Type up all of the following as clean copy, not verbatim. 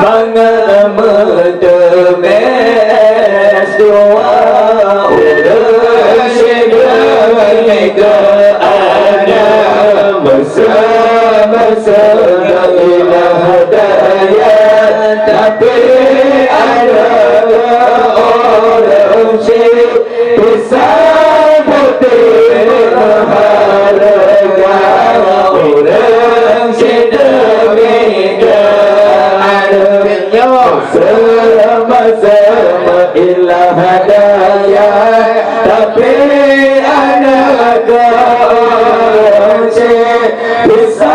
Mangan medemes doa bisa putih berharga orang sedemi keadanya sama-sama ilah daya tapi anak orang bisa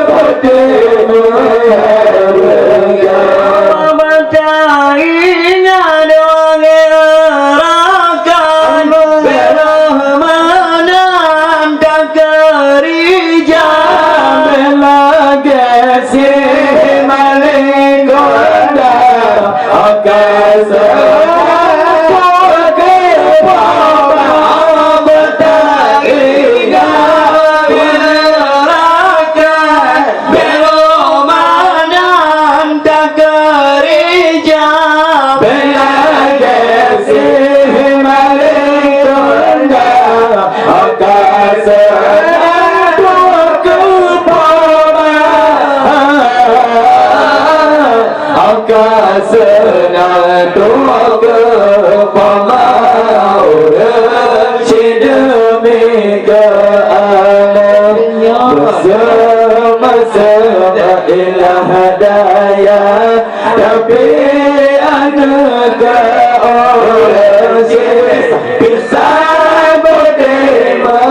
putih berharga senang tua kepala orang sedemi keadanya bersama-sama ilah daya tapi anak orang bisa berdemah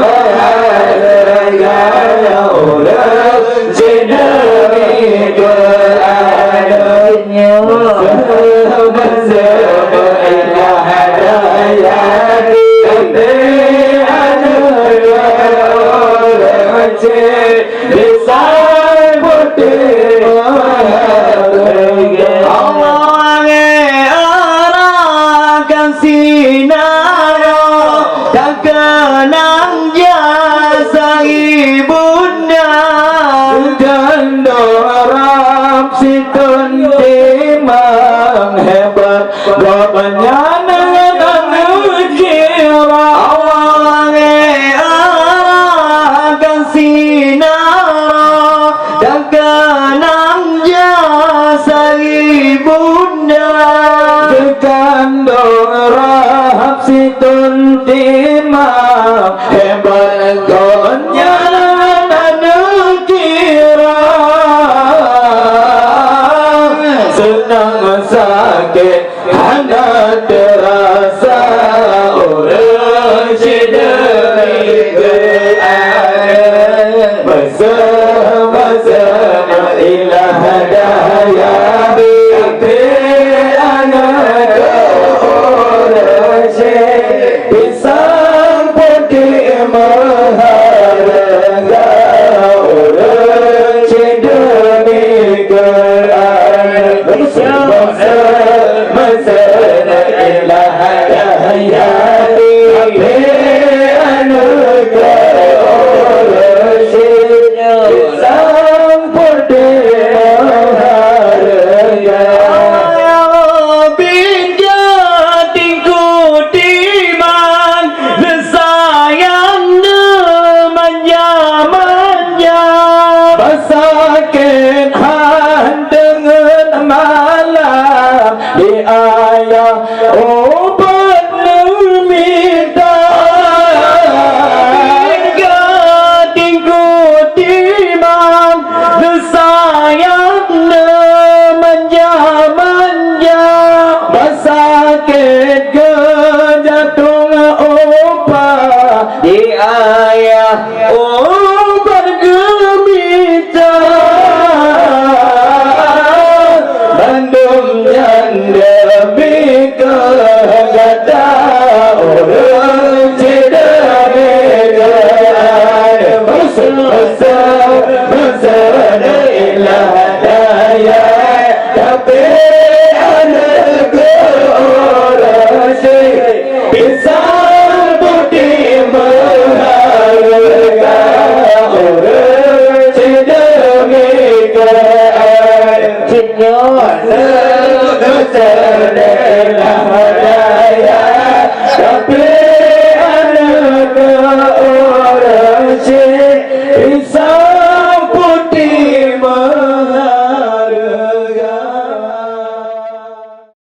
orang sedemi keadanya bersama ilah daya tapi anak orang bisa berdemah Allah arahkan sinar tak kenang jasa ibunda dan dorang situn timang hebat bapaknya dan kira Allah arahkan sinar tak kenang jasa ibunda dan dorang situn timang hebat bapaknya senang sakit hanya terasa orang sedemi keadaan bersama-sama ilah daya tapi anak orang bisa pergi mengharga orang sedemi keadaan bersama-sama ilah daya tapi anak orang bisa pergi mengharga sakit dengan malam di ayah obat minta tinggu timang sayang manja-manja sakit kejatung obat di ayah obat Bandung demi kegata orang sedemi keadaan bersama ilah daya tapi anak orang bisa budi mengharga orang sedemi keadaan Senyum,